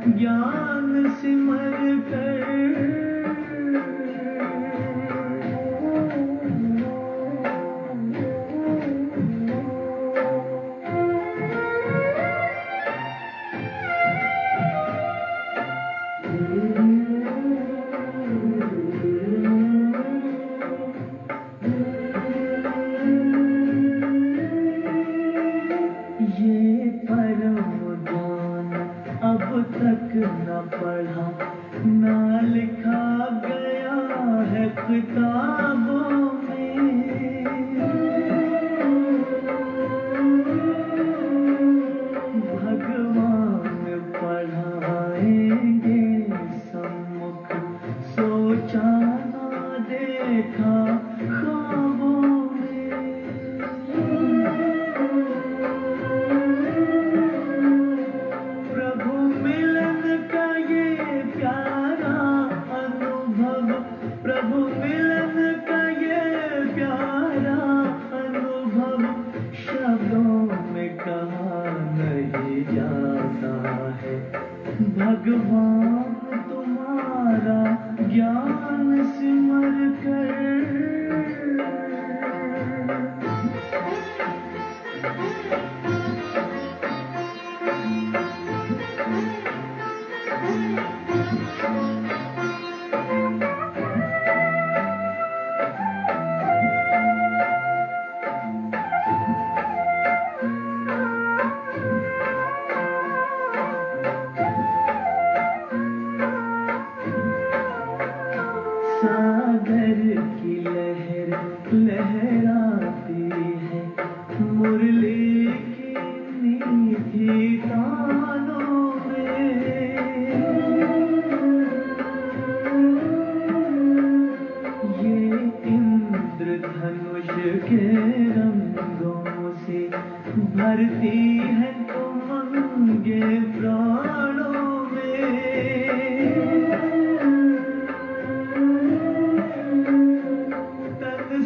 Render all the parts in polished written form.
ज्ञान सिमर कर। ये परम ज्ञान अब तक न पढ़ा, ना लिखा गया है किताबों में। भगवान पढ़ाएंगे सम्मुख, सोचा ना देखा ख्वाबों में। प्रभु मिलन का ये प्यारा अनुभव, प्रभु मिलन का ये प्यारा अनुभव, शब्दों में कहा नहीं जाता है। भगवान तुम्हारा ज्ञान सिमर कर। सागर की लहर लहराती है, मुरली की मीठी तानों में। ये इंद्रधनुष के रंगों से भरती है उमंगे प्राणों में।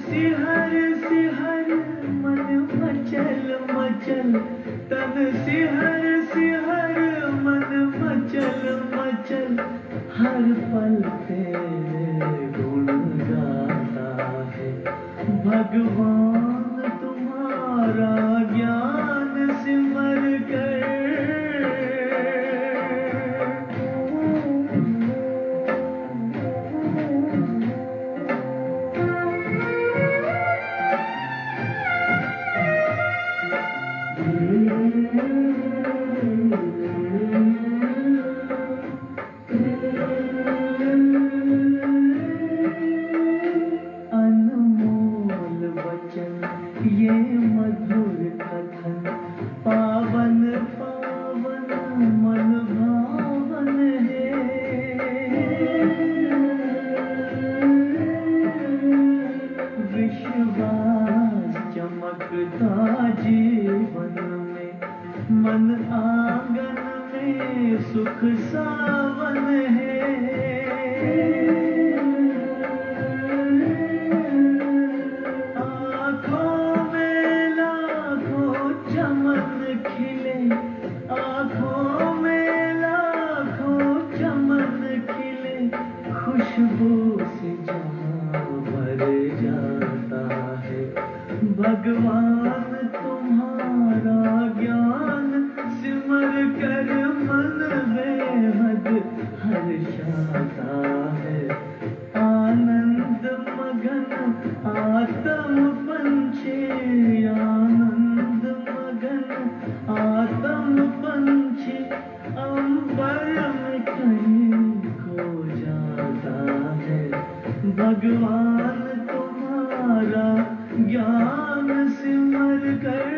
सिहर सिहर मन मचल मचल, तन सिहर सिहर मन मचल मचल, हर पल तेरे गुण गाता है। भगवान तुम्हारा ज्ञान सिमर कर। अनमोल वचन ये मधुर कथन, पावन पावन मन भावन है। विश्वास चमकता जीवन में, मन आंगन में सुख सावन है। आँखों में लाखों चमन खिले, आँखों में लाखों चमन खिले, खुशबू से जहाँ भर जाता है। भगवान तुम्हारा ज्ञान सिमर कर मन बेहद हर्षाता है। आनंद मगन आत्म पंछी, आनंद मगन आत्म पंछी, अंबर में कहीं खो जाता है। भगवान तुम्हारा ज्ञान सिमर कर।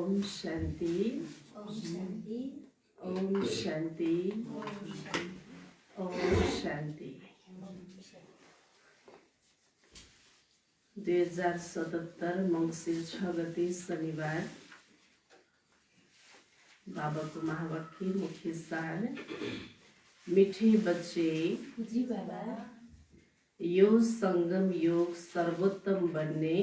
ओम शान्ति ओम शान्ति ओम शान्ति ओम शान्ति 2077 मङ्सिर 6 गते शनिबार बाबाको महावाक्य मुख्य सार मीठे बच्चे जी बाबा यो संगम योग सर्वोत्तम बनने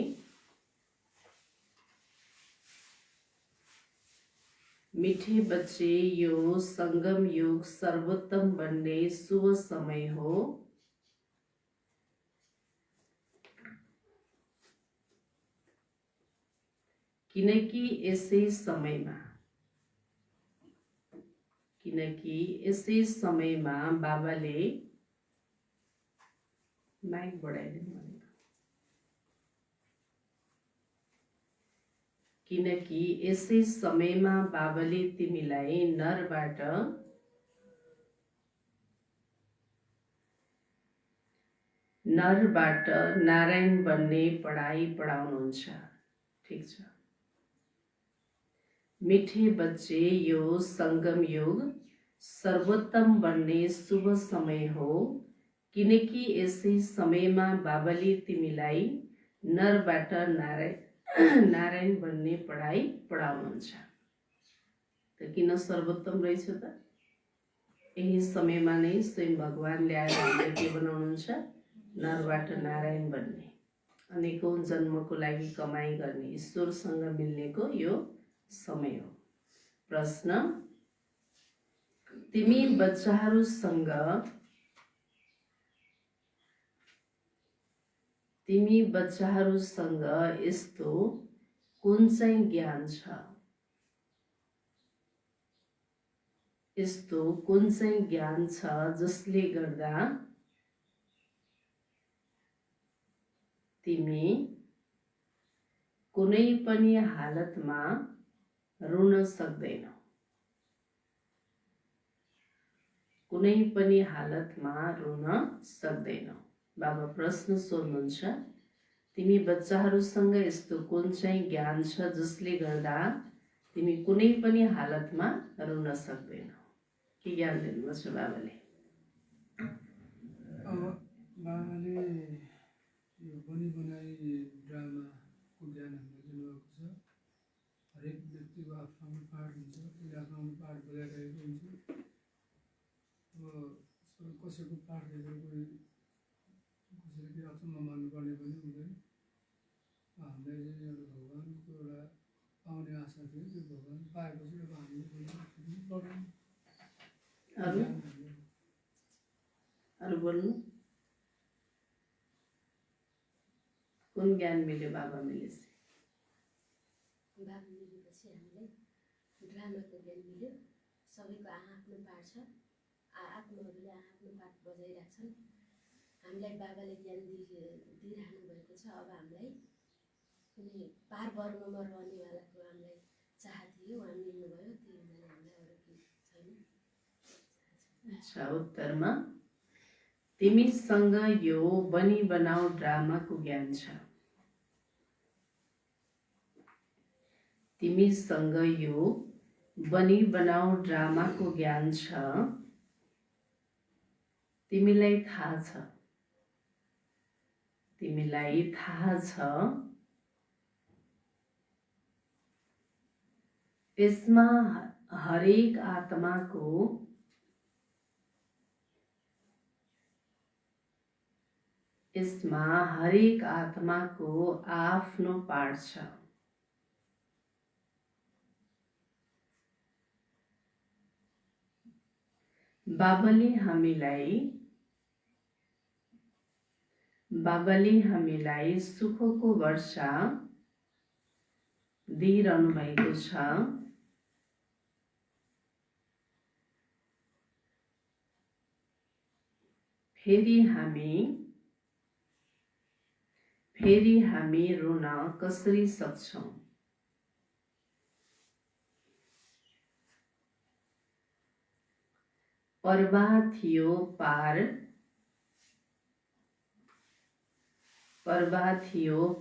मीठे बच्चे यो संगम योग सर्वोत्तम बनने शुभ समय हो। किनकि यसै समयमा बाबाले माइक बढाइदिनु भनेको। किनकि यसै समयमा बाबाले तिमीलाई नरबाट नारायण बन्ने पढाइ पढाउनुहुन्छ। ठीक छ। मीठे बच्चे यो संगम योग सर्वोत्तम बन्ने शुभ समय हो। किनकि यसै समयमा बाबाले तिमीलाई नरबाट नारायण बन्ने पढाइ पढाउनुहुन्छ। त किन सर्वोत्तम रहेछ त? यही समयमा नै स्वयं भगवानले आएर हामीलाई के बनाउनुहुन्छ? नरबाट नारायण बन्ने, अनेकौं जन्मको लागि कमाई गर्ने, ईश्वरसँग मिल्नेको यो समय हो। प्रश्न: तिमी बच्चाहरूसँग यस्तो कुन चाहिँ ज्ञान छ? यस्तो कुन चाहिँ ज्ञान छ जसले गर्दा तिमी कुनै पनि हालतमा रुन सक्दैनौ? कुनै पनि हालतमा रुन सक्दैनौ। बाबा प्रश्न सोध्नुहुन्छ, तिमी बच्चाहरूसँग यस्तो कुन चाहिँ ज्ञान छ जसले गर्दा तिमी कुनै पनि हालतमा रुन सक्दैनौ? के ज्ञान दिनुभएको छ बाबाले? बाबाले यो बनी बनाई ड्रामाको ज्ञान हामीलाई दिनुभएको छ। हरेक व्यक्तिको आफ्नो आफ्नो पार्ट हुन्छ, उसले आफ्नो आफ्नो पार्ट बजाइरहेको हुन्छ। अब कसैको पार्ट देखेर कसैले केही अचम्म मान्नुपर्ने पनि हुँदैन। हामीलाई चाहिँ एउटा भगवान्को एउटा पाउने आशा थियो, त्यो भगवान पाएपछि अब हामीले अरू बोल्नु। कुन ज्ञान मिल्यो बाबा मिलेपछि? बाबा मिलेपछि हामीलाई ड्रामाको ज्ञान मिल्यो। सबैको आफ्नो पार्ट छ, आत्माहरूले आफ्नो पार्ट बजाइरहेछन्। हामीलाई बाबाले ज्ञान दिइराख्नु भएको छ। अब हामीलाई कुनै पार वर्गमा रहनेवालाको हामीलाई चाह थियो, उहाँ मिल्नुभयो, त्यही हुनाले हामीलाई अरू केही छैन। अच्छा, उत्तरमा तिमीसँग यो बनी बनाऊ ड्रामाको ज्ञान छ। तिमीसँग यो बनी बनाऊ ड्रामाको ज्ञान छ। तिमीलाई थाहा छ यसमा हरेक आत्माको आफ्नो पार्ट छ। बाबाले हामीलाई सुखको वर्षा दिइरहनु भएको छ। फेरि हामी रुन कसरी सक्छौं? परवाह थियो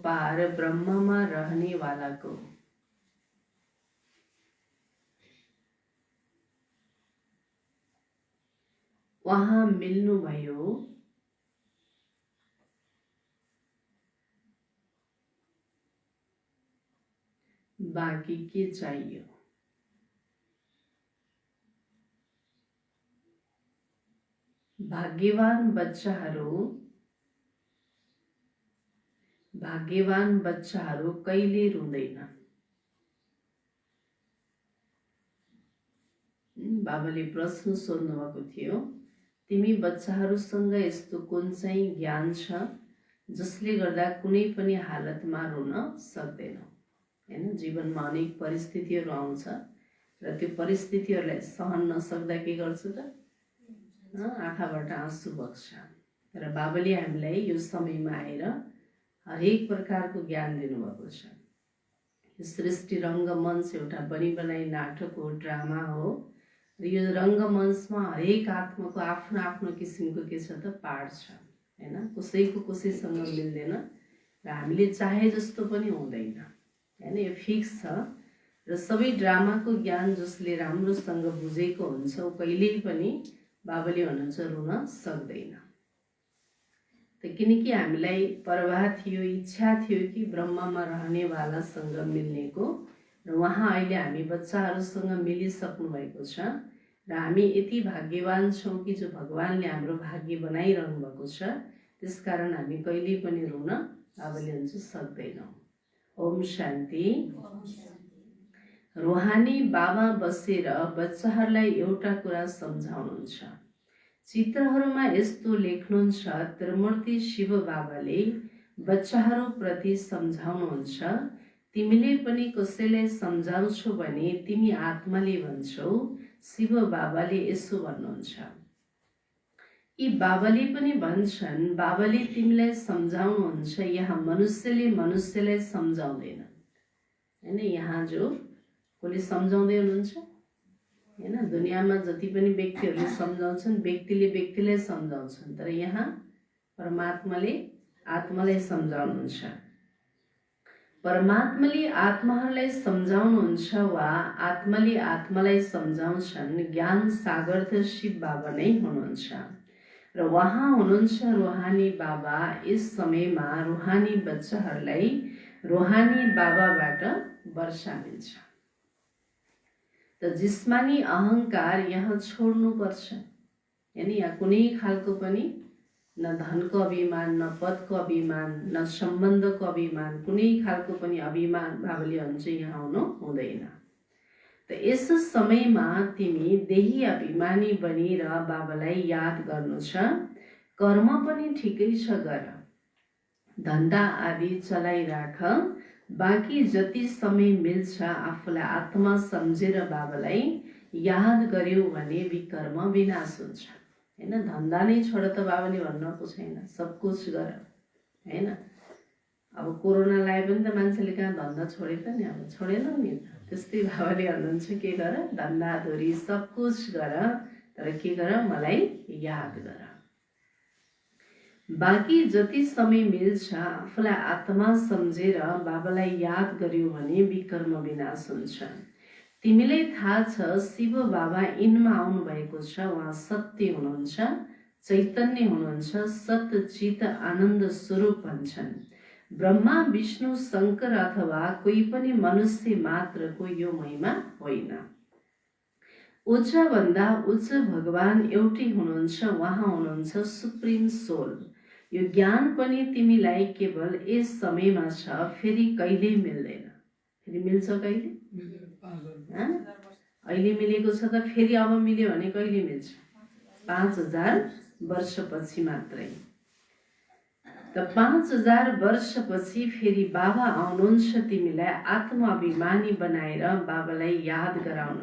पार ब्रह्ममा रहनेवालाको। वहाँ मिल्नुभयो, बाँकी के चाहियो। भाग्यवान बच्चाहरू कहिले रुँदैन। बाबाले प्रश्न सोध्नु भएको थियो, तिमी बच्चाहरूसँग यस्तो कुन चाहिँ ज्ञान छ जसले गर्दा कुनै पनि हालतमा रुन सक्दैनौ। हैन, जीवनमा अनेक परिस्थितिहरू आउँछ र त्यो परिस्थितिहरूलाई सहन नसक्दा के गर्छ त, आँखाबाट आँसु बग्छ। तर बाबाले हामीलाई यो समयमा आएर हरेक प्रकारको ज्ञान दिनुभएको छ। यो सृष्टि रङ्गमञ्च एउटा बनी नाटक हो, ड्रामा हो र यो रङ्गमञ्चमा हरेक आत्माको आफ्नो आफ्नो किसिमको के छ त पाठ छ। हैन, कसैको कसैसँग मिल्दैन र हामीले चाहे जस्तो पनि हुँदैन। हैन, यो फिक्स छ र सबै ड्रामाको ज्ञान जसले राम्रोसँग बुझेको हुन्छ ऊ कहिल्यै पनि बाबाले भन्नुहुन्छ रुन सक्दैन। त किनकि हामीलाई परवाह थियो, इच्छा थियो कि ब्रह्ममा रहनेवालासँग मिल्नेको र उहाँ अहिले हामी बच्चाहरूसँग मिलिसक्नु भएको छ र हामी यति भाग्यवान छौँ कि जो भगवानले हाम्रो भाग्य बनाइरहनु भएको छ। त्यसकारण हामी कहिल्यै पनि रुन बाबाले भन्छ सक्दैनौँ। ओम शान्ति। रुहानी बाबा बसेर बच्चाहरूलाई एउटा कुरा सम्झाउनुहुन्छ। चित्रहरूमा यस्तो लेख्नुहुन्छ, त्रिमूर्ति शिव बाबाले बच्चाहरूप्रति सम्झाउनुहुन्छ, तिमीले पनि कसैलाई सम्झाउँछौ भने तिमी आत्माले भन्छौ। शिव बाबाले यसो भन्नुहुन्छ। यी बाबाले पनि भन्छन्, बाबाले तिमीलाई सम्झाउनुहुन्छ। यहाँ मनुष्यले मनुष्यलाई सम्झाउँदैन। हैन, यहाँ जो कसले सम्झाउँदै हुनुहुन्छ, हैन, दुनियाँमा जति पनि व्यक्तिहरूले सम्झाउँछन्, व्यक्तिले व्यक्तिलाई सम्झाउँछन्, तर यहाँ परमात्माले आत्मालाई सम्झाउनुहुन्छ। परमात्माले आत्माहरूलाई सम्झाउनुहुन्छ वा आत्माले आत्मालाई सम्झाउँछन्। ज्ञान सागर त शिव बाबा नै हुनुहुन्छ र उहाँ हुनुहुन्छ रुहानी बाबा। यस समयमा रुहानी बच्चाहरूलाई रुहानी बाबाबाट वर्षा मिल्छ। त जिस्मानी अहंकार यहाँ छोड्नुपर्छ। यानी यहाँ कुनै खालको पनि न धनको अभिमान, न पदको अभिमान, न सम्बन्धको अभिमान, कुनै खालको पनि अभिमान बाबाले भन्छ यहाँ हुनु हुँदैन। त यस समयमा तिमी देही अभिमानी बनेर बाबालाई याद गर्नु छ। कर्म पनि ठिकै छ गर, धन्दा आदि चलाइराख। बाँकी जति समय मिल्छ आफूलाई आत्मा सम्झेर बाबालाई याद गर्यौ भने विकर्म विनाश हुन्छ। हैन, धन्दा नै छोड त बाबाले भन्नको छैन, सब कुछ गर। हैन, अब कोरोना लाए पनि त मान्छेले कहाँ धन्दा छोडे त नि, अब छोडेन नि। त्यस्तै बाबाले भन्नुहुन्छ के गर, धन्दा धुरी सब कुछ गर, तर के गर, मलाई याद गर। बाँकी जति समय मिल्छ आफूलाई आत्मा सम्झेर बाबालाई याद गर्यो भने विकर्म विनाश हुन्छ। तिमीलाई थाहा छ शिव बाबा यिनमा आउनु भएको छ। उहाँ सत्य हुनुहुन्छ, चैतन्य हुनुहुन्छ, सत्य चित आनन्द स्वरूप भन्छन्। ब्रह्मा विष्णु शङ्कर अथवा कोही पनि मनुष्य मात्रको यो महिमा होइन। उच्च भन्दा उच्च भगवान एउटै हुनुहुन्छ। उहाँ हुनुहुन्छ सुप्रिम सोल। यो ज्ञान पनि तिमीलाई केवल यस समयमा छ, फेरि कहिल्यै मिल्दैन। फेरि मिल्छ कहिले? अहिले मिलेको छ त फेरि अब मिल्यो भने कहिले मिल्छ? 5000 वर्षपछि मात्रै। त 5000 वर्षपछि फेरि बाबा आउनुहुन्छ तिमीलाई आत्माभिमानी बनाएर बाबालाई याद गराउन,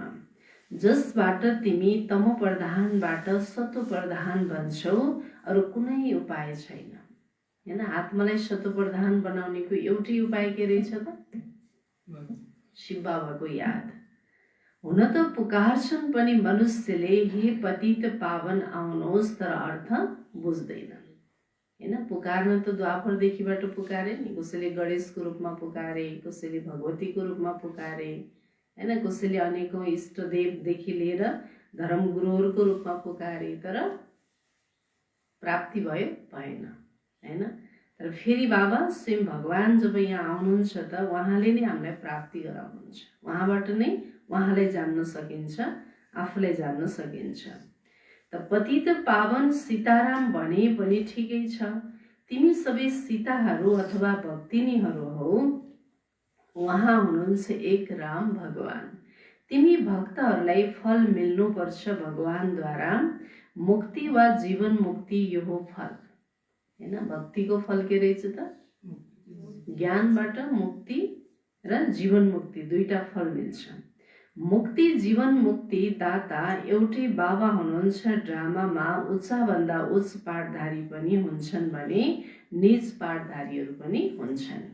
जसबाट तिमी तमो प्रधानबाट सतो प्रधान बन्छौ। अरू कुनै उपाय छैन। हैन, आत्मालाई सतो प्रधान बनाउनेको एउटै उपाय के रहेछ त? शिव बाबाको याद। हुन त पुकार्छन् पनि मनुष्यले, हे पतित पावन आउनुहोस्, तर अर्थ बुझ्दैनन्। हैन, पुकार्न त द्वापरदेखिबाट पुकारे नि। कसैले गणेशको रूपमा पुकारे, कसैले भगवतीको रूपमा पुकारे, हैन, कसैले अनेकौं इष्टदेवदेखि लिएर धर्मगुरुहरूको रूपमा पुकारे, तर प्राप्ति भयो भएन हैन। तर फेरि बाबा स्वयं भगवान जब यहाँ आउनुहुन्छ त उहाँले नै हामीलाई प्राप्ति गराउनुहुन्छ, उहाँबाट नै उहाँलाई जान्न सकिन्छ, आफूलाई जान्न सकिन्छ। त पतित पावन सीताराम भने पनि ठिकै छ, तिमी सबै सीताहरू अथवा भक्तिनीहरू हौ, उहाँ हुनुहुन्छ एक राम भगवान। तिमी भक्तहरूलाई फल मिल्नुपर्छ भगवानद्वारा, मुक्ति वा जीवन मुक्ति यो हो फल हैन। भक्तिको फल के रहेछ त? ज्ञानबाट मुक्ति र जीवन मुक्ति दुईटा फल मिल्छ। मुक्ति जीवन मुक्ति दाता एउटै बाबा हुनुहुन्छ। ड्रामामा उच्चभन्दा उच्च पाठधारी पनि हुन्छन् भने निज पाठधारीहरू पनि हुन्छन्।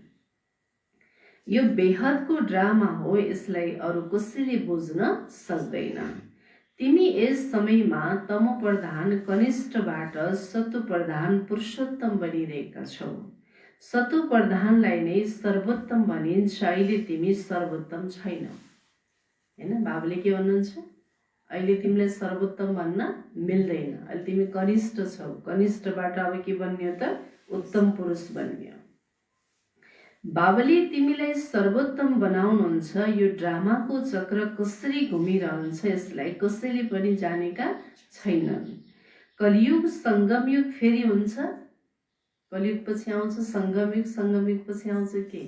यो बेहदको ड्रामा हो, यसलाई अरू कसैले बुझ्न सक्दैन। तिमी यस समयमा तमो प्रधान कनिष्ठबाट सत्व प्रधान पुरुषोत्तम बनिरहेका छौ। सत्व प्रधानलाई नै सर्वोत्तम भनिन्छ। अहिले तिमी सर्वोत्तम छैनौ हैन। बाबुले के भन्नुहुन्छ? अहिले तिमीलाई सर्वोत्तम भन्न मिल्दैन, अहिले तिमी कनिष्ठ छौ। कनिष्ठबाट अब के बन्यो त? उत्तम पुरुष बन्यो। बाबुले तिमीलाई सर्वोत्तम बनाउनुहुन्छ। यो ड्रामाको चक्र कसरी घुमिरहन्छ यसलाई कसैले पनि जानेका छैनन्। कलियुग संगम युग फेरि हुन्छ। कलियुग पछि आउँछ संगम युग, संगम युग पछि आउँछ के?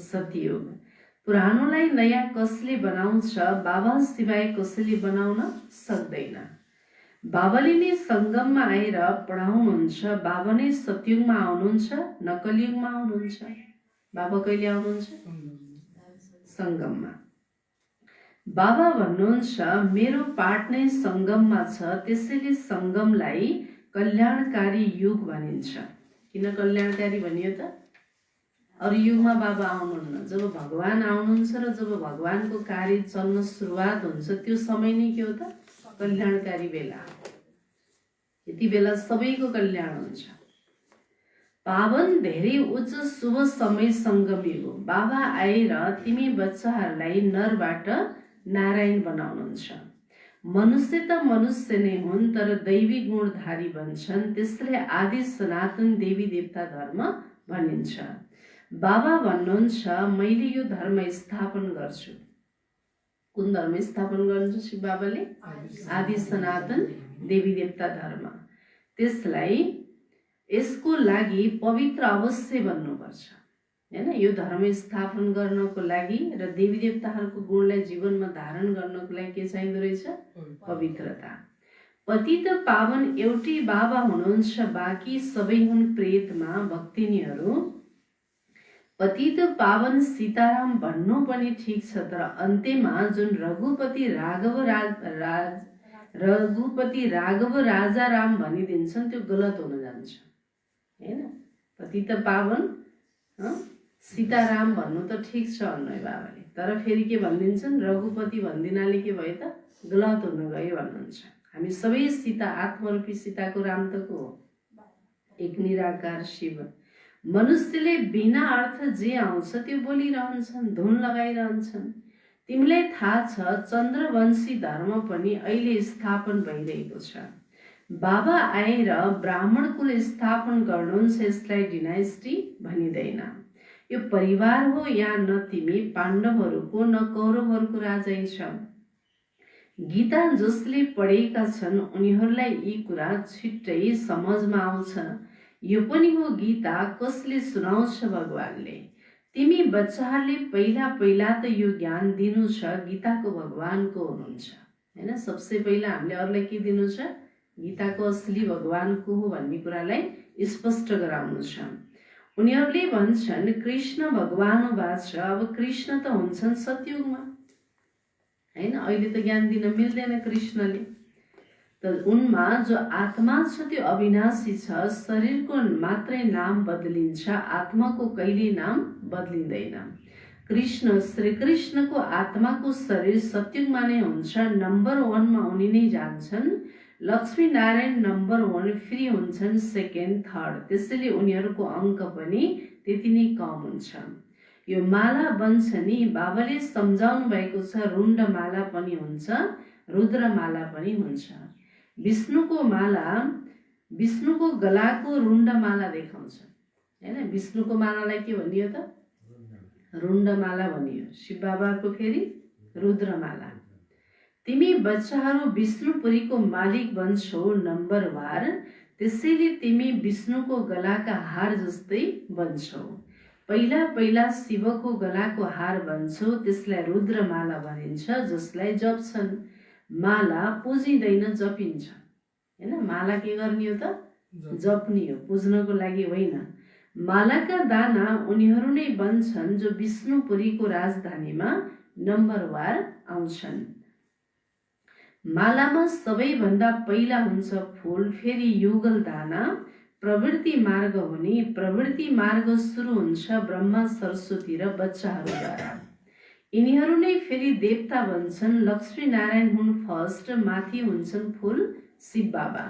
सतयुग। पुरानोलाई नयाँ कसले बनाउँछ? बाबा सिवाय कसैले बनाउन सक्दैन। बाबाले नै संगममा आएर पढाउनुहुन्छ। बाबा नै सतयुगमा आउनुहुन्छ, न कलियुगमा आउनुहुन्छ। बाबा कहिले आउनुहुन्छ? संगममा। बाबा भन्नुहुन्छ मेरो पाठ नै संगममा छ, त्यसैले संगमलाई कल्याणकारी युग भनिन्छ। किन कल्याणकारी भनियो त? अरू युगमा बाबा आउनुहुन्न। जब भगवान आउनुहुन्छ र जब भगवानको कार्य चल्न सुरुवात हुन्छ त्यो समय नै के हो त? कल्याणकारी बेला। यति बेला सबैको कल्याण हुन्छ। पावन धेरै उच्च शुभ समय संगम युग हो। बाबा आएर तिमी बच्चाहरूलाई नरबाट नारायण बनाउनुहुन्छ। मनुष्य त मनुष्य नै हुन् तर दैवी गुणधारी बन्छन्, त्यसले आदि सनातन देवी देवता धर्म भनिन्छ। बाबा भन्नुहुन्छ मैले यो धर्म स्थापन गर्छु। कुन धर्म स्थापन गर्नुहुन्छ शिव बाबाले? आदि सनातन देवी देवता धर्म। त्यसलाई यसको लागि पवित्र अवश्य बन्नुपर्छ हैन। यो धर्म स्थापन गर्नको लागि र देवी देवताहरूको गुणलाई जीवनमा धारण गर्नको लागि के चाहिँदो रहेछ? पवित्रता। पतित पावन एउटै बाबा हुनुहुन्छ, बाँकी सबै हुन् प्रेतमा भक्तिनीहरू। पतित पावन सीताराम भन्नु पनि ठिक छ, तर अन्त्यमा जुन रघुपति राघव राजा राम भनिदिन्छन् त्यो गलत हुन जान्छ हैन। पतित पावन सीताराम भन्नु त ठिक छ भन्नु बाबाले, तर फेरि के भनिदिन्छन्? रघुपति भनिदिनाले के भयो त? गलत हुन गयो भन्नुहुन्छ। हामी सबै सीता, आत्मरूपी सीताको राम त को हो? एक निराकार शिव। मनुष्यले बिना अर्थ जे आउँछ त्यो बोलिरहन्छन्, धुन लगाइरहन्छन्। तिमीलाई थाहा छ चन्द्रवंशी धर्म पनि अहिले स्थापन भइरहेको छ। बाबा आएर ब्राह्मण कुल स्थापन गर्नुहुन्छ, यसलाई डिनाइस्टी भनिँदैन। यो परिवार हो, यहाँ न तिमी पाण्डवहरूको न कौरवहरूको राजै छ। गीता जसले पढेका छन् उनीहरूलाई यी कुरा छिट्टै समझमा आउँछ। यो पनि हो गीता कसले सुनाउँछ? भगवानले। तिमी बच्चाहरूले पहिला त यो ज्ञान दिनु छ गीताको भगवानको हुनुहुन्छ हैन। सबसे पहिला हामीले अरूलाई के दिनु छ? गीताको असली भगवान को हो भन्ने कुरालाई स्पष्ट गराउनु छ। उनीहरूले भन्छन् कृष्ण भगवानुवाद छ। अब कृष्ण त हुन्छन् सतयुगमा हैन। अहिले त ज्ञान दिन मिल्दैन कृष्णले। त उनमा जो आत्मा छ त्यो अविनाशी छ। शरीरको मात्रै नाम बदलिन्छ, आत्माको कहिले नाम बदलिँदैन। कृष्ण श्रीकृष्णको आत्माको शरीर सतयुगमा नै हुन्छ। नम्बर 1 मा उनी नै जान्छन्। लक्ष्मी नारायण नम्बर 1 फ्री हुन्छन्, सेकेन्ड थर्ड। त्यसैले उनीहरूको अङ्क पनि त्यति नै कम हुन्छ। यो माला बन्छ नि, बाबाले सम्झाउनु भएको छ। रुण्ड माला पनि हुन्छ, रुद्र माला पनि हुन्छ। विष्णुको माला विष्णुको गलाको रुण्डमाला देखाउँछ हैन। विष्णुको मालालाई के भनियो त? रुण्डमाला भनियो। शिव बाबाको फेरि रुद्रमाला। तिमी बच्चाहरू विष्णुपुरीको मालिक बन्छौ नम्बरवार, त्यसैले तिमी विष्णुको गलाका हार जस्तै बन्छौ। पहिला पहिला शिवको गलाको हार बन्छौ, त्यसलाई रुद्रमाला भनिन्छ, जसलाई जप्छन्। माला पुजिँदैन, जपिन्छ हैन। माला के गर्ने हो त? जप्ने हो, पुज्नको लागि होइन। मालाका दाना उनीहरू नै बन्छन् जो विष्णुपुरीको राजधानीमा नम्बरवार आउँछन्। मालामा सबैभन्दा पहिला हुन्छ फूल, फेरि युगल दाना, प्रवृत्ति मार्ग हुने। प्रवृत्ति मार्ग सुरु हुन्छ ब्रह्मा सरस्वती र बच्चाहरूद्वारा। यिनीहरू नै फेरि देवता बन्छन्। लक्ष्मी नारायण हुन् फर्स्ट, माथि हुन्छन् फूल शिव बाबा।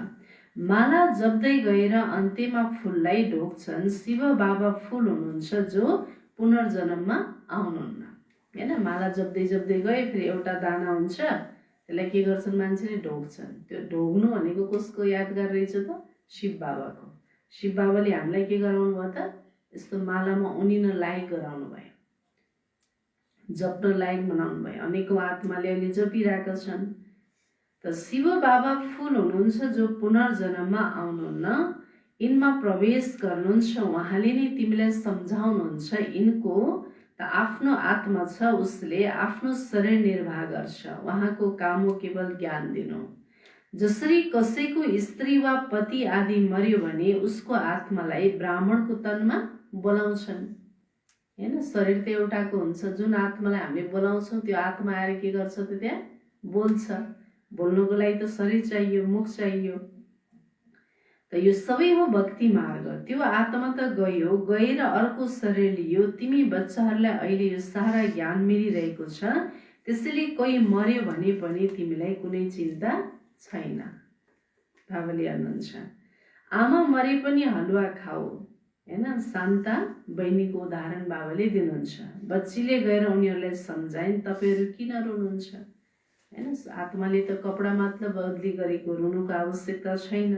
माला जप्दै गएर अन्त्यमा फूललाई ढोक्छन्। शिव बाबा फूल हुनुहुन्छ जो पुनर्जन्ममा आउनुहुन्न हैन। माला जप्दै जप्दै गए, फेरि एउटा दाना हुन्छ, त्यसलाई के गर्छन् मान्छेले? ढोक्छन्। त्यो ढोग्नु भनेको कसको यादगार रहेछ त? शिव बाबाको। शिव बाबाले हामीलाई के गराउनु भयो त? यस्तो मालामा उनिन लायक गराउनु भयो, जप्न लायक बनाउनु भयो। अनेकौं आत्माले अहिले जपिरहेका छन्। त शिव बाबा फूल हुनुहुन्छ जो पुनर्जन्ममा आउनुहुन्न। यिनमा प्रवेश गर्नुहुन्छ, उहाँले नै तिमीलाई सम्झाउनुहुन्छ। यिनको त आफ्नो आत्मा छ, उसले आफ्नो शरीर निर्वाह गर्छ। उहाँको काम हो केवल ज्ञान दिनु। जसरी कसैको स्त्री वा पति आदि मर्यो भने उसको आत्मालाई ब्राह्मणको तनमा बोलाउँछन् हैन। शरीर त एउटाको हुन्छ। जुन आत्मालाई हामीले बोलाउँछौँ त्यो आत्मा आएर के गर्छ त? त्यहाँ बोल्छ। बोल्नुको लागि त शरीर चाहियो, मुख चाहियो। त यो सबै हो भक्ति मार्ग। त्यो आत्मा त गयो, गएर अर्को शरीर लियो। तिमी बच्चाहरूलाई अहिले यो सारा ज्ञान मिलिरहेको छ, त्यसैले कोही मर्यो भने पनि तिमीलाई कुनै चिन्ता छैन। बाबाले भन्नुहुन्छ आमा मरे पनि हलुवा खाऊ हैन। शान्ता बहिनीको उदाहरण बाबाले दिनुहुन्छ। बच्चीले गएर उनीहरूलाई सम्झाइन्, तपाईहरू किन रुनुहुन्छ हैन। आत्माले त कपडा मात्र बदली गरेको, रुनुको आवश्यकता छैन।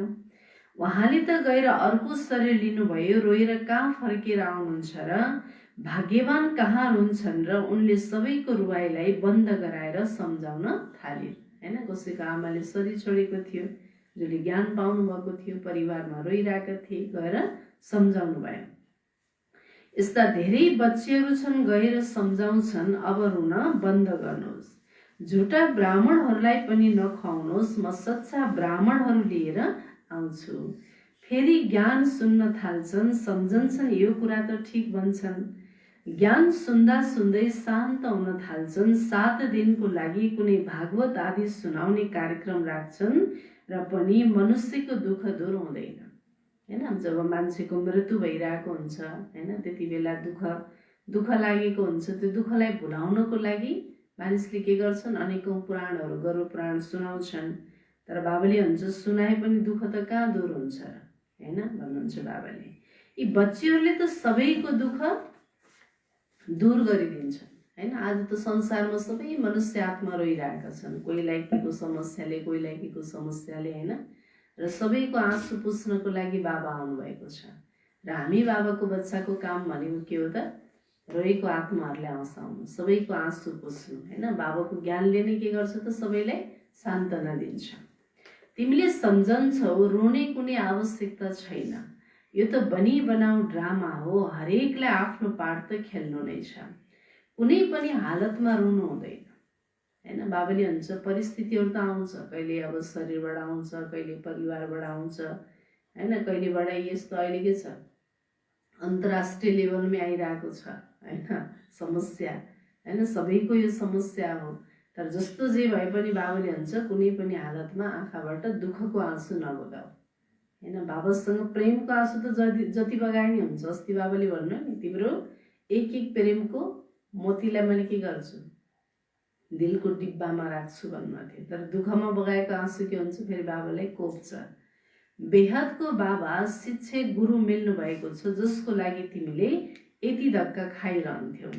उहाँले त गएर अर्को शरीर लिनुभयो, रोएर कहाँ फर्केर आउनुहुन्छ र? भाग्यवान कहाँ रुन्छन् र? उनले सबैको रुवाईलाई बन्द गराएर सम्झाउन थाले हैन। कसैको आमाले शरीर छोडेको थियो, जसले ज्ञान पाउनु भएको थियो, परिवारमा रोइरहेका थिए, गएर सम्झाउनु भयो। यस्ता धेरै बच्चीहरू छन्, गएर सम्झाउँछन् अब रुन बन्द गर्नुहोस्। झुटा ब्राह्मणहरूलाई पनि नखुवाउनुहोस्, म सच्चा ब्राह्मणहरू लिएर आउँछु। फेरि ज्ञान सुन्न थाल्छन्, सम्झन्छन्, यो कुरा त ठिक भन्छन्। ज्ञान सुन्दा सुन्दै शान्त हुन थाल्छन्। 7 दिनको लागि कुनै भागवत आदि सुनाउने कार्यक्रम राख्छन् र पनि मनुष्यको दुःख दूर हुँदैन हैन। जब मान्छेको मृत्यु भइरहेको हुन्छ हैन, त्यति बेला दुःख लागेको हुन्छ। त्यो दुःखलाई भुलाउनको लागि मानिसले के गर्छन्? अनेकौं पुराणहरू, गरुड पुराण सुनाउँछन्। तर बाबाले भन्छ सुनाए पनि दुःख त कहाँ दूर हुन्छ र हैन भन्नुहुन्छ बाबाले। यी बच्चीहरूले त सबैको दुःख दूर गरिदिन्छन् हैन। आज त संसारमा सबै मनुष्य आत्मा रोइरहेका छन्, कोहीलाई केको समस्याले, कोहीलाई केको समस्याले हैन। र सबैको आँसु पुस्नको लागि बाबा आउनुभएको छ। र हामी बाबाको बच्चाको काम भनेको के हो त? रोएको आत्माहरूलाई हँसाउनु, सबैको आँसु पुस्नु हैन। बाबाको ज्ञानले नै के गर्छ त? सबैलाई सान्त्वना दिन्छ। तिमीले सम्झन्छौ, रोने कुनै आवश्यकता छैन। यो त बनी बनाऊ ड्रामा हो। हरेकलाई आफ्नो पार्ट त खेल्नु नै छ। कुनै पनि हालतमा रुनु हुँदैन हैन। बाबाले भन्छ परिस्थितिहरू त आउँछ, कहिले अब शरीरबाट आउँछ, कहिले परिवारबाट आउँछ हैन, कहिलेबाट यस्तो अहिले के छ अन्तर्राष्ट्रिय लेभलमै आइरहेको छ हैन समस्या हैन। सबैको यो समस्या हो। तर जस्तो जे भए पनि बाबाले भन्छ कुनै पनि हालतमा आँखाबाट दुःखको आँसु नबगाऊ हैन। बाबासँग प्रेमको आँसु त जति बगाए नि हुन्छ। अस्ति बाबाले भन्नु नि, तिम्रो एक एक प्रेमको मोतीलाई मैले के गर्छु? दिलको डिब्बामा राख्छु भन्नुभएको थियो। तर दुःखमा बगाएको आँसु के हुन्छ? फेरि बाबालाई कोप्छ। बेहदको बाबा शिक्षक गुरु मिल्नु भएको छ, जसको लागि तिमीले यति धक्का खाइरहन्थ्यौ।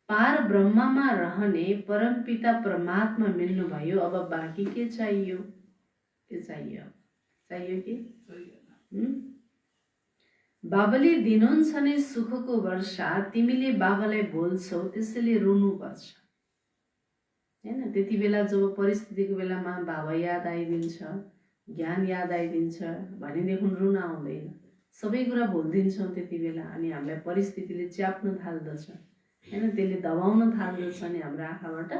पार ब्रह्ममा रहने परमपिता परमात्मा मिल्नु भयो। अब बाँकी के चाहियो? के चाहियो? चाहियो कि बाबाले दिनुहुन्छ नै सुखको वर्षा, तिमीले बाबालाई बोल्छौ त्यसैले रुनुपर्छ। हैन, त्यति बेला जब परिस्थितिको बेलामा बाबा याद आइदिन्छ, ज्ञान याद आइदिन्छ भनेदेखि रुन आउँदैन। सबै कुरा भुलिदिन्छौँ त्यति बेला, अनि हामीलाई परिस्थितिले च्याप्न थाल्दछ, हैन, त्यसले दबाउन थाल्दछ, अनि हाम्रो आँखाबाट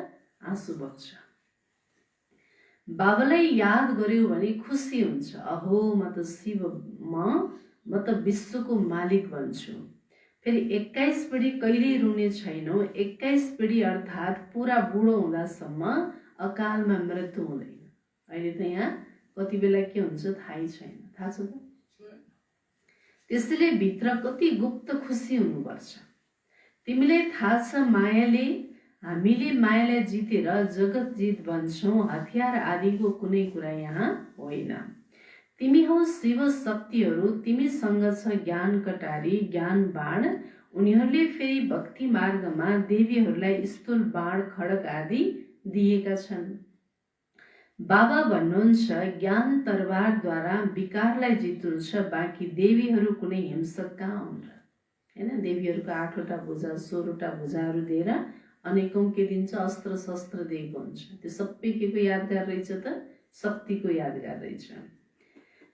आँसु बग्छ। बाबालाई याद गर्यो भने खुसी हुन्छ। अहो म त शिव, म त विश्वको मालिक बन्छु। फेरि 21 पिँढी कहिल्यै रुने छैनौँ। 21 पिँढी अर्थात् पुरा बुढो हुँदासम्म अकालमा मृत्यु हुँदैन। अहिले त यहाँ कति बेला के हुन्छ थाहै छैन, थाहा छ त? त्यसैले भित्र कति गुप्त खुसी हुनुपर्छ। तिमीलाई थाहा छ मायाले, हामीले मायालाई जितेर जगत जित बन्छौँ, हतियार आदिको कुनै कुरा यहाँ होइन। तिमी हौ शिव शक्तिहरू, तिमीसँग छ ज्ञान कटारी, ज्ञान बाण। उनीहरूले फेरि भक्ति मार्गमा देवीहरूलाई स्थूल बाण खड्ग आदि दिएका छन्। बाबा भन्नुहुन्छ ज्ञान तरबारद्वारा विकारलाई जित्नुहुन्छ, बाँकी देवीहरू कुनै हिंसक कहाँ हुन् र? हैन, देवीहरूको 8वटा भुजा 16वटा भुजाहरू दिएर अनेकौं के दिन्छ, अस्त्र शस्त्र दिएको हुन्छ। त्यो सबै के को यादगार रहेछ त? शक्तिको यादगार रहेछ।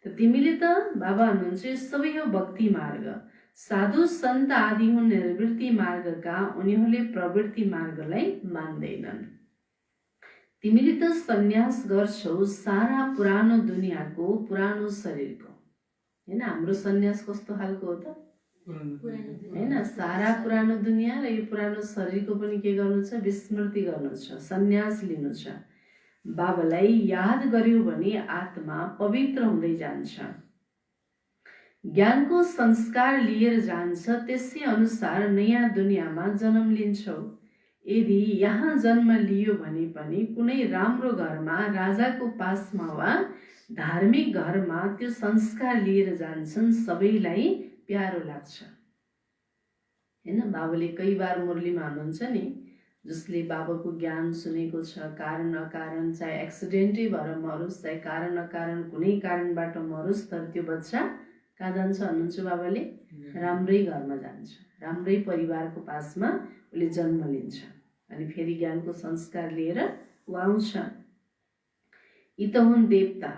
त तिमीले त बाबा हुनुहुन्छ सबै हो भक्ति मार्ग। साधु सन्त आदि हुन् निर्वृत्ति मार्गका, उनीहरूले प्रवृत्ति मार्गलाई मान्दैनन्। तिमीले त सन्यास गर्छौ सारा पुरानो दुनियाँको, पुरानो शरीरको। हैन, हाम्रो सन्यास कस्तो खालको हो त? हैन, सारा पुरानो दुनियाँ र यो पुरानो शरीरको पनि के गर्नु छ? विस्मृति गर्नु छ, सन्यास लिनु छ। बाबालाई याद गर्यो भने आत्मा पवित्र हुँदै जान्छ, ज्ञानको संस्कार लिएर जान्छ। त्यसै अनुसार नयाँ दुनियाँमा जन्म लिन्छौ। यदि यहाँ जन्म लियो भने पनि कुनै राम्रो घरमा, राजाको पासमा वा धार्मिक घरमा त्यो संस्कार लिएर जान्छन्, सबैलाई प्यारो लाग्छ। हैन, बाबाले कई बार मुरलीमा हुनुहुन्छ नि, जसले बाबाको ज्ञान सुनेको छ, कारण अकारण, चाहे एक्सिडेन्टै भएर मरोस्, चाहे कारण अकारण कुनै कारणबाट मरोस्, तर त्यो बच्चा कहाँ जान्छ भन्नुहुन्छ बाबाले? राम्रै घरमा जान्छ, राम्रै परिवारको पासमा उसले जन्म लिन्छ, अनि फेरि ज्ञानको संस्कार लिएर ऊ आउँछ। यी त हुन् देवता।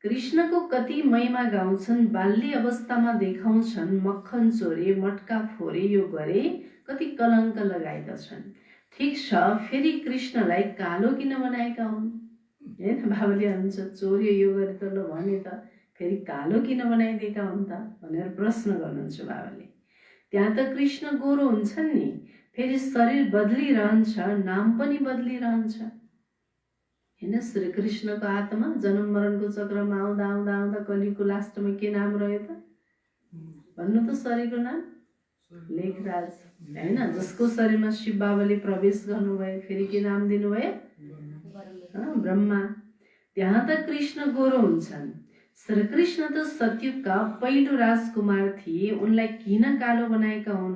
कृष्णको कति महिमा गाउँछन्, बाल्य अवस्थामा देखाउँछन्, मक्खन चोरे, मटका फोरे, यो गरे, कति कलङ्क लगाएका छन्। ठिक छ, फेरि कृष्णलाई कालो किन बनाएका हुन्? हैन, बाबाले भन्छ चोर्यो यो गरे त ल भने त फेरि कालो किन बनाइदिएका हुन् त भनेर प्रश्न गर्नुहुन्छ बाबाले। त्यहाँ त कृष्ण गोरो हुन्छन् नि, फेरि शरीर बदलिरहन्छ, नाम पनि बदलिरहन्छ। हैन, श्री कृष्णको आत्मा जन्म मरणको चक्रमा आउँदा आउँदा आउँदा कलियुगको लास्टमा के नाम रह्यो त? भन्नु त शरीरको नाम? लेखराज। हैन, जसको शरीरमा शिव बाबाले प्रवेश गर्नुभयो, फेरि के नाम दिनुभयो? ब्रह्मा। त्यहाँ त कृष्ण गोरो हुन्छन्। श्री कृष्ण त सतयुगका पहिलो राजकुमार थिए, उनलाई किन कालो बनाएका हुन्?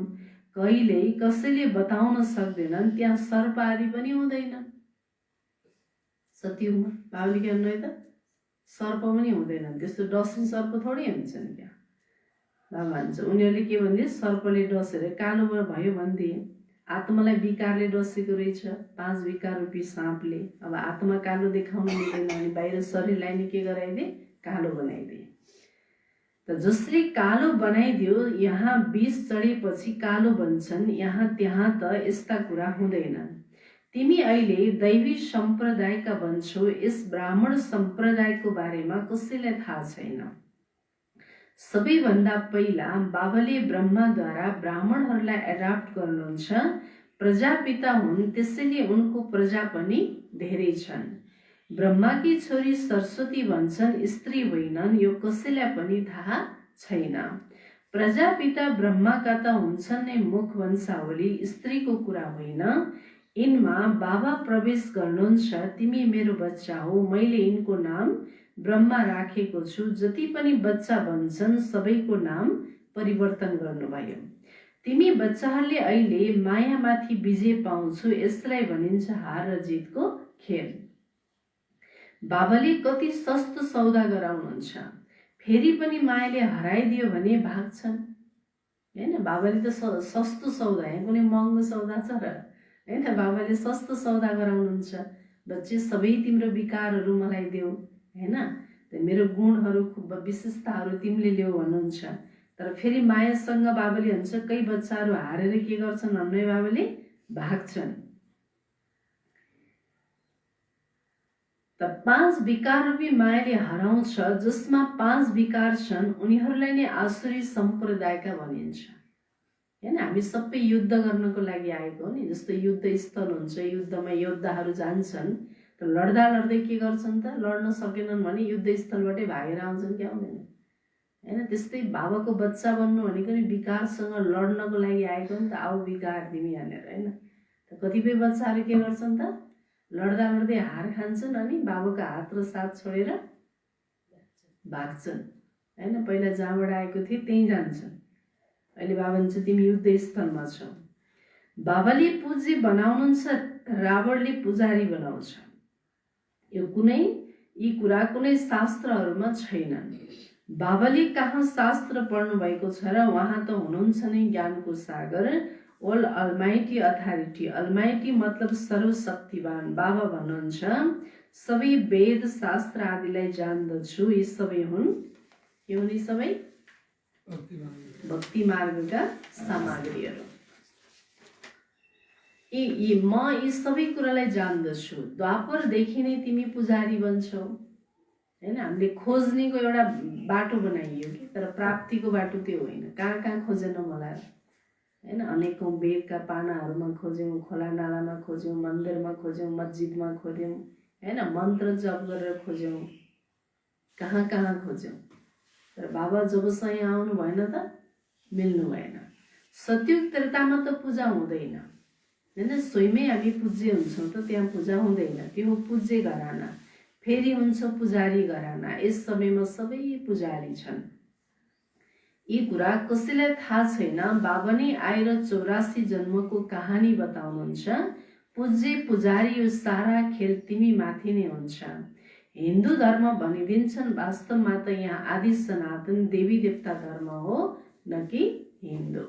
कहिल्यै कसैले बताउन सक्दैनन्। त्यहाँ सर्प आदि पनि हुँदैन सतयुगमा। बाबुले के भन्नु है त? सर्प पनि हुँदैन, त्यस्तो डस्ने सर्प थोरै हुन्छन् त्यहाँ। बाबा भन्छ उनीहरूले के भन्थे, सर्पले डसेर कालो भयो भन्थे। आत्मालाई विकारले डसेको रहेछ, 5 विकार रूपी साँपले। अब आत्मा कालो देखाउन मिल्दैन, अनि बाहिर शरीरलाई नि के गराइदिए? कालो बनाइदिए। त जसले कालो बनाइदियो, यहाँ विष चढेपछि कालो बन्छन्, यहाँ त्यहाँ त यस्ता कुरा हुँदैनन्। तिमी अहिले दैवी सम्प्रदायका बन्छौ, यस ब्राह्मण सम्प्रदायको बारेमा कसैलाई थाहा छैन। सबैभन्दा पहिला बाबाले ब्रह्माद्वारा ब्राह्मणहरूलाई एडाप्ट गर्नुहुन्छ। प्रजापिता हुन्, त्यसैले उनको प्रजा पनि धेरै छन्। ब्रह्माकी छोरी सरस्वती भन्छन्, स्त्री होइनन्, यो कसैलाई पनि थाहा छैन। प्रजापिता ब्रह्माका त हुन्छन् नै मुख वंशावली, स्त्रीको कुरा होइन। यिनमा बाबा प्रवेश गर्नुहुन्छ, तिमी मेरो बच्चा हो, मैले यिनको नाम ब्रह्मा राखेको छु। जति पनि बच्चा बन्छन् सबैको नाम परिवर्तन गर्नुभयो। तिमी बच्चाहरूले अहिले मायामाथि विजय पाउँछौ, यसलाई भनिन्छ हार र जितको खेल। बाबाले कति सस्तो सौदा गराउनुहुन्छ। फेरि पनि मायाले हराइदियो भने भाग्छन्। होइन, बाबाले त सस्तो सौदा, यहाँ कुनै महँगो सौदा छ र? होइन, बाबाले सस्तो सौदा गराउनुहुन्छ। बच्चे सबै तिम्रो विकारहरू मलाई देऊ, होइन, मेरो गुणहरू विशेषताहरू तिमीले ल्याऊ भन्नुहुन्छ। तर फेरि मायासँग बाबाले हुन्छ कई बच्चाहरू हारेर के गर्छन् भन्ने बाबाले भाग्छन्। त 5 विकार रूपी मायाले हराउँछ। जसमा 5 विकार छन् उनीहरूलाई नै आसुरी सम्प्रदायका भनिन्छ। होइन, हामी सबै युद्ध गर्नको लागि आएको हो नि। जस्तो युद्ध स्थल हुन्छ, युद्धमा योद्धाहरू जान्छन्, त लड्दा लड्दै के गर्छन् त, लड्न सकेनन् भने युद्ध स्थलबाटै भागेर आउँछन् कि आउँदैन? होइन, त्यस्तै बाबाको बच्चा बन्नु भनेको नि विकारसँग लड्नको लागि आएको नि त। आऊ विकार तिमी भनेर, होइन। त कतिपय बच्चाहरू के गर्छन् त, लड्दा लड्दै हार खान्छन् अनि बाबाको हात र साथ छोडेर भाग्छन्। होइन, पहिला जहाँबाट आएको थिए त्यहीँ जान्छन्। अहिले बाबा भन्छ तिमी युद्ध स्थलमा छौ। बाबाले पूज्य बनाउनुहुन्छ, रावणले पुजारी बनाउँछ। यो यी कुरा कुनै शास्त्रहरूमा छैनन्। बाबाले कहाँ शास्त्र पढ्नु भएको छ र? उहाँ त हुनुहुन्छ नै ज्ञानको सागर, ओल अलमाइटी अथोरिटी। अलमाइटी मतलब सर्वशक्तिवान। बाबा भन्नुहुन्छ सबै वेद शास्त्र आदिलाई जान्दछु, यी सबै हुन्, के हुन् यी सबै? भक्ति मार्गका सामग्रीहरू। म यी सबै कुरालाई जान्दछु। द्वापरदेखि नै तिमी पुजारी बन्छौ। होइन, हामीले खोज्नेको एउटा बाटो बनाइयो कि, तर प्राप्तिको बाटो त्यो होइन। कहाँ कहाँ खोजेन मलाई, होइन, अनेकौँ वेदका पानाहरूमा खोज्यौँ, खोला नालामा खोज्यौँ, मन्दिरमा खोज्यौँ, मस्जिदमा खोज्यौँ, होइन, मन्त्र जप गरेर खोज्यौँ, कहाँ कहाँ खोज्यौँ। तर बाबा जबसम्म यहाँ आउनु भएन त मिल्नु भएन। सत्युग त्रेतामा त पूजा हुँदैन, होइन, स्वयमै हामी पूज्य हुन्छौँ त त्यहाँ पूजा हुँदैन। त्यो पूज्य घराना। फेरि हुन्छ पुजारी घराना। यस समयमा सबै पुजारी छन्। यी कुरा कसैलाई थाहा छैन। बाबा नै आएर 84 जन्मको कहानी बताउनुहुन्छ। पूज्य पुजारी यो सारा खेल तिमी माथि नै हुन्छ। हिन्दू धर्म भनिदिन्छन्, वास्तवमा त यहाँ आदि सनातन देवी देवता धर्म हो, न कि हिन्दू।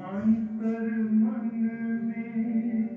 अंतर मन में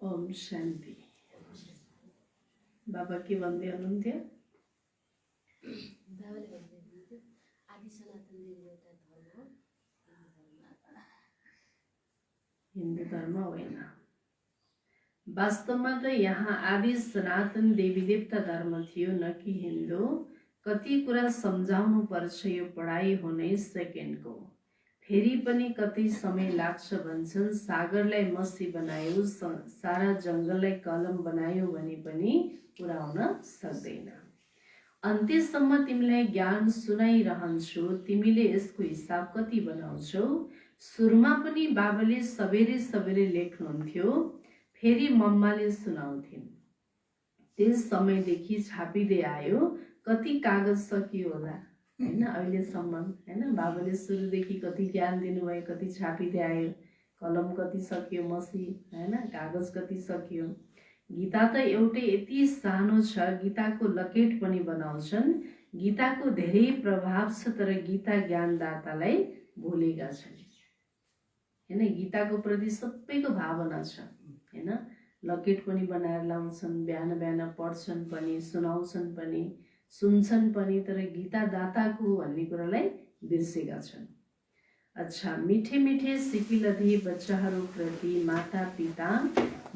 ओम शान्ति। बाबा के भन्दै हुनुहुन्थ्यो? बाबाले भन्दै हुनुहुन्थ्यो आदि सनातन देवी एउटा धर्म हो, हिन्दू धर्म होइन। वास्तवमा त यहाँ आदि सनातन देवी देवता धर्म थियो, न कि हिन्दू। कति कुरा सम्झाउनु पर्छ, यो पढाइ हुने सेकेन्डको। फेरि पनि कति समय लाग्छ भन्छन्। सागरलाई मसी बनायो, सारा जङ्गललाई कलम बनायो भने पनि पुरा हुन सक्दैन। अन्त्यसम्म तिमीलाई ज्ञान सुनाइरहन्छु, तिमीले यसको हिसाब कति बनाउँछौ? सुरुमा पनि बाबाले सबेरै सबेरै लेख्नुहुन्थ्यो, फेरि मम्माले सुनाउँथिन्। त्यस समयदेखि छापिँदै आयो। कति कागज सकियो होला होइन अहिलेसम्म, होइन? बाबाले सुरुदेखि कति ज्ञान दिनुभयो, कति छापिँदै आयो, कलम कति सकियो मसी, होइन? कागज कति सकियो। गीता त एउटै यति सानो छ, गीताको लकेट पनि बनाउँछन्। गीताको धेरै प्रभाव छ, तर गीता ज्ञानदातालाई भुलेका छन्, होइन? गीताको प्रति सबैको भावना छ, होइन? लकेट पनि बनाएर लाउँछन्, बिहान बिहान पढ्छन् पनि, सुनाउँछन् पनि, सुन्छन् पनि, तर गीता दाताको भन्ने कुरालाई बिर्सेका छन्। अच्छा, मिठे मिठे सिकिलधी बच्चाहरूप्रति माता पिता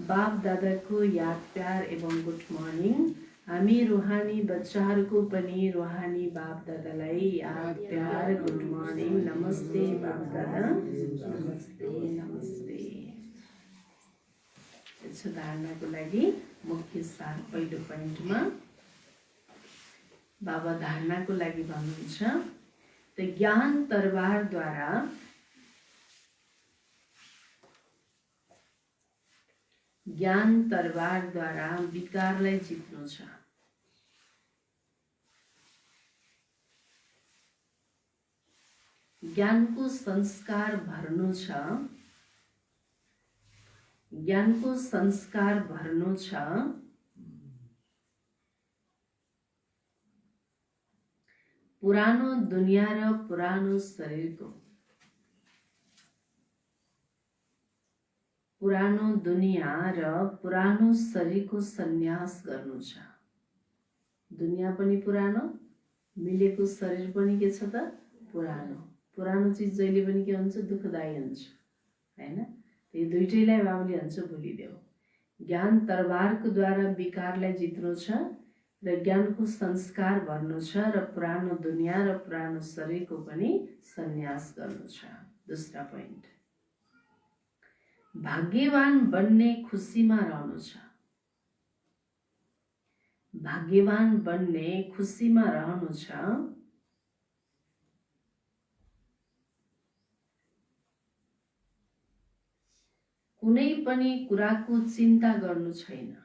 बाप दादाको याद प्यार एवं गुड मर्निङ। हामी रुहानी बच्चाहरूको पनि रुहानी बाप दादालाई याद प्यार गुड मर्निङ। नमस्ते बाप दादा, नमस्ते नमस्ते। यसो धारणाको लागि मुख्य सार पहिलो पोइन्टमा बाबा धारणाको लागि भन्नुहुन्छ, त ज्ञान तरबारद्वारा विकारलाई जित्नु छ। ज्ञानको संस्कार भर्नु छ, ज्ञानको संस्कार भर्नु छ। पुरानो दुनिया र पुरानो शरीरको, पुरानो दुनिया र पुरानो शरीरको सन्यास गर्नु छ। दुनिया पनि पुरानो, मिलेको शरीर पनि के छ त पुरानो। पुरानो चिज जहिले पनि के हुन्छ, दुःखदायी हुन्छ, होइन? त्यो दुइटैलाई बाबुले भन्छ भुलिदेऊ। ज्ञान तरबारको द्वारा विकारलाई जित्नु छ र ज्ञानको संस्कार भर्नु छ र पुरानो दुनिया र पुरानो शरीरको पनि सन्यास गर्नु छ। दोस्रो पोइन्ट, भाग्यवान बन्ने खुसीमा रहनु छ। भाग्यवान बन्ने खुसीमा रहनु छ। कुनै पनि कुराको चिन्ता गर्नु छैन।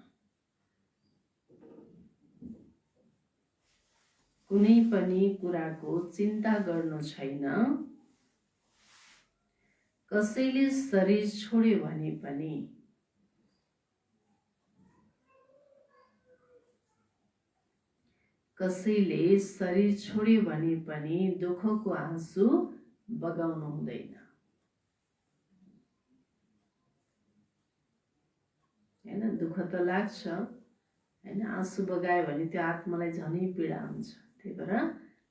कुनै पनि कुराको चिन्ता गर्नु छैन। कसैले शरीर छोड्यो भने पनि, कसैले शरीर छोड्यो भने पनि दुःखको आँसु बगाउनु हुँदैन, हैन? दुःख त लाग्छ, हैन? आँसु बगायो भने त्यो आत्मालाई झनै पीडा हुन्छ। त्यही भएर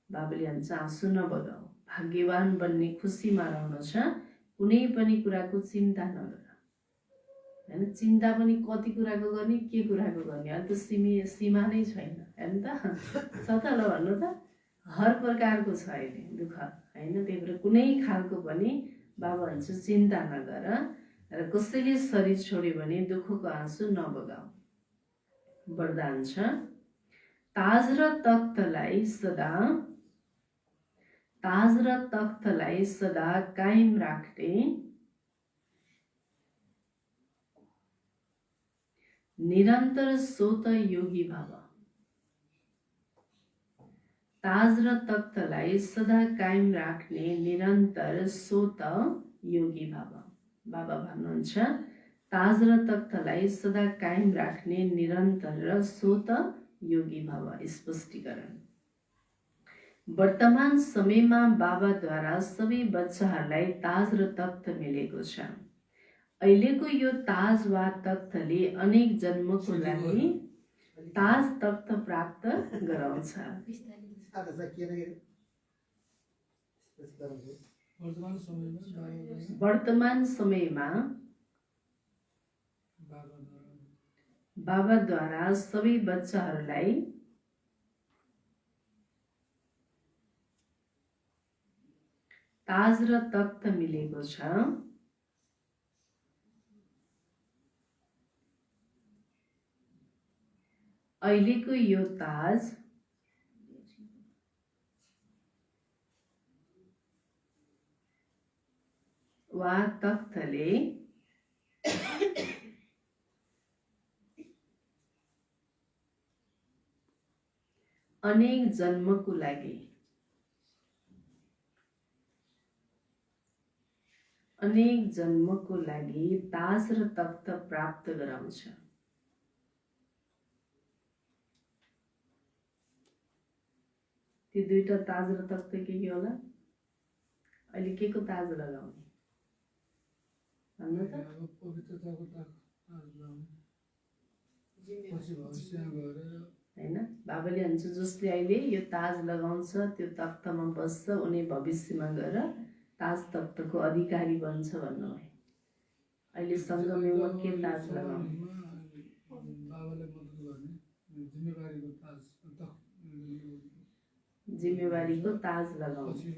बाबाले भन्छ आँसु नबगाऊ। भाग्यवान बन्ने खुसीमा रहनु छ। कुनै पनि कुराको चिन्ता नगर, हैन? चिन्ता पनि कति कुराको गर्ने, के कुराको गर्ने, अहिले त सीमा नै छैन, हैन त? छ त ल भन्नु त, हर प्रकारको छ अहिले दुःख, हैन? त्यही भएर कुनै खालको पनि बाबा भन्छ चिन्ता नगर र कसैले शरीर छोड्यो भने दुःखको आँसु नबगाऊ। वरदान छ, ताज र तख्तलाई सदा कायम राख्ने निरन्तर सोत योगी भव। ताज र तख्तलाई सदा कायम राख्ने निरन्तर सोत योगी भव। बाबा भन्नुहुन्छ ताज र तख्तलाई सदा कायम राख्ने निरन्तर र सोत योगी भव। स्पष्टीकरण, वर्तमान समयमा बाबाद्वारा सबै बच्चाहरूलाई ताज र तख्त मिलेको छ। अहिलेको यो ताज वा तख्तले अनेक जन्मको लागि ताज तख्त प्राप्त गराउँछ। वर्तमान समयमा बाबाद्वारा सबै बच्चाहरूलाई ताज र तख्त मिलेको छ। अहिलेको यो ताज वा तख्तले अनेक जन्मको लागि ताज र तख्त प्राप्त गराउँछ। ती दुईटा ताज र तख्त के होला? अहिले के को ताज लगाउने भन्नु त? हैन, बाबाले भन्छ जसले अहिले यो ताज लगाउँछ त्यो तख्तमा बस्छ उनी भविष्यमा गएर ताज तख्तको अधिकारी बन्छ भन्नु है। अहिले सङ्गममा के ताज लगाउने? जिम्मेवारीको ताज लगाउने।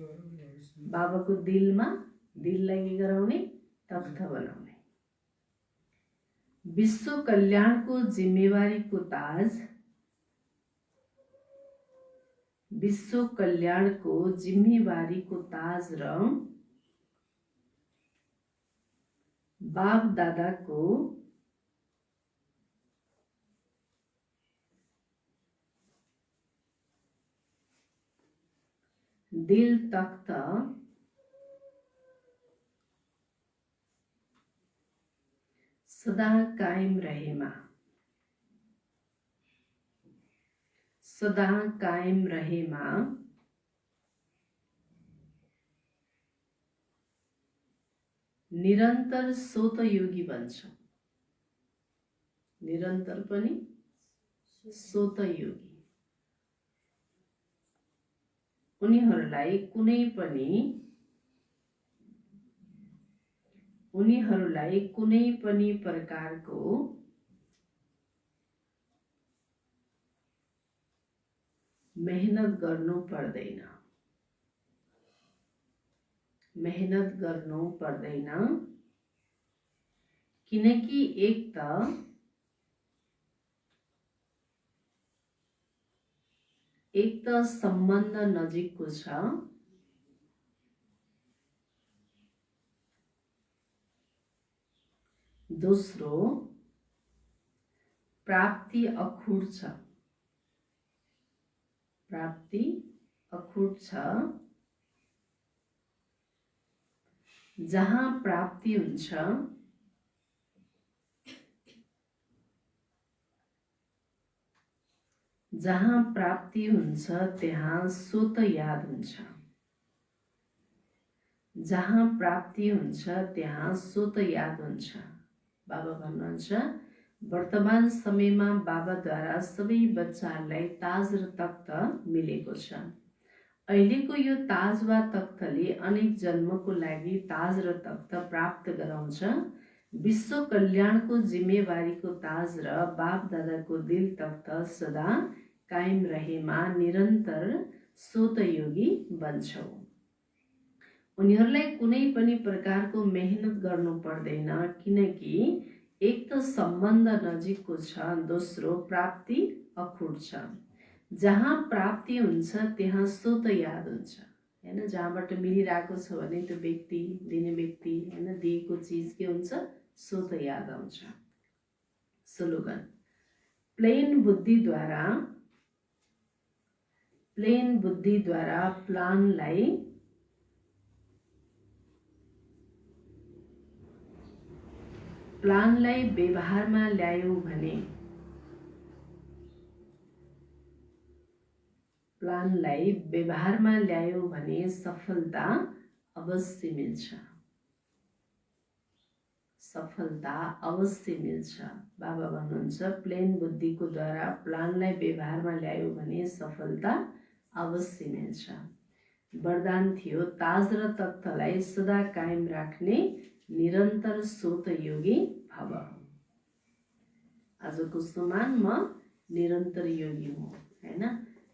बाबाको दिललाई के गराउने? तख्त बनाउने। विश्व कल्याणको जिम्मेवारीको ताज, विश्व कल्याणको जिम्मेवारीको ताज र बाप दादाको दिल तख्त सदा कायम रहेमा, सदा कायम रहेमा निरन्तर स्वतयोगी बन्छ। निरन्तर पनि स्वतयोगी। उनीहरूलाई कुनै पनि प्रकारको मेहनत गर्नु पर्दैन, किनकि एक त सम्बन्ध नजिकको छ, दोस्रो प्राप्ति अखुट छ। जहाँ प्राप्ति हुन्छ त्यहाँ स्वत याद हुन्छ। जहाँ प्राप्ति हुन्छ त्यहाँ स्वत याद हुन्छ। बाबा भन्नुहुन्छ वर्तमान समयमा बाबाद्वारा सबै बच्चाहरूलाई ताज र तख्त मिलेको छ। अहिलेको यो ताज वा तख्तले अनेक जन्मको लागि ताज र तख्त प्राप्त गराउँछ। विश्व कल्याणको जिम्मेवारीको ताज र बाप दादाको दिल तख्त सदा कायम रहेमा निरन्तर स्वतयोगी बन्छौ। उनीहरूलाई कुनै पनि प्रकारको मेहनत गर्नु पर्दैन, किनकि एक त सम्बन्ध नजिकको छ, दोस्रो प्राप्ति अखुट छ। जहाँ प्राप्ति हुन्छ त्यहाँ स्वत याद हुन्छ। हैन, जहाँबाट मिलिरहेको छ भने त्यो व्यक्ति, दिने व्यक्ति, हैन, दिएको चिज के हुन्छ? स्वत याद आउँछ। स्लोगन प्लेन बुद्धिद्वारा प्लानलाई व्यवहारमा ल्यायौ भने सफलता अवश्य मिल्छ। सफलता अवश्य मिल्छ। बाबा भन्नुहुन्छ प्लेन बुद्धिको द्वारा प्लानलाई व्यवहारमा ल्यायो भने सफलता अवश्य मिल्छ। वरदान थियो ताज र तख्तलाई सदा कायम राख्ने निरन्तर सोत योगी भव। आजको समान म निरन्तर योगी हुँ हैन।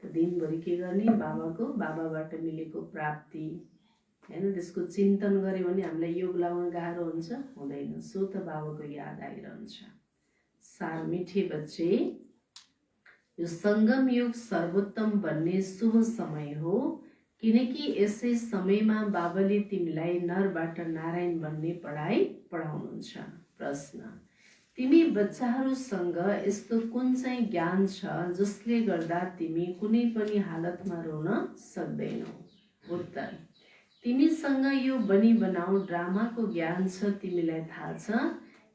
त दिनभरि के गर्ने, बाबाबाट मिलेको प्राप्ति हैन, त्यसको चिन्तन गर्यो भने हामीलाई योग लगाउन गाह्रो हुन्छ, हुँदैन। सो त बाबाको याद आइरहन्छ। सार मिठे बच्चे, यो सङ्गम युग सर्वोत्तम बन्ने शुभ समय हो, किनकि यसै समयमा बाबाले तिमीलाई नरबाट नारायण बन्ने पढाइ पढाउनुहुन्छ। प्रश्न, तिमी बच्चाहरूसँग यस्तो कुन चाहिँ ज्ञान छ जसले गर्दा तिमी कुनै पनि हालतमा रोन सक्दैनौ? उत्तर, तिमीसँग यो बनी बनाऊ ड्रामाको ज्ञान छ, तिमीलाई थाहा छ।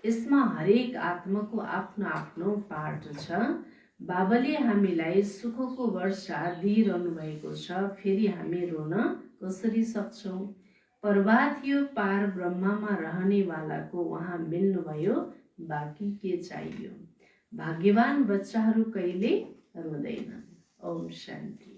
यसमा हरेक आत्माको आफ्नो आफ्नो पार्ट छ। बाबाले हामीलाई सुखको वर्षा दिइरहनु भएको छ, फेरि हामी रोन कसरी सक्छौँ? प्रभात यो पार ब्रह्ममा रहनेवालाको उहाँ मिल्नुभयो, बाँकी के चाहियो? भाग्यवान बच्चाहरू कहिले रुँदैनन्। ओम शान्ति।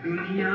दुनिया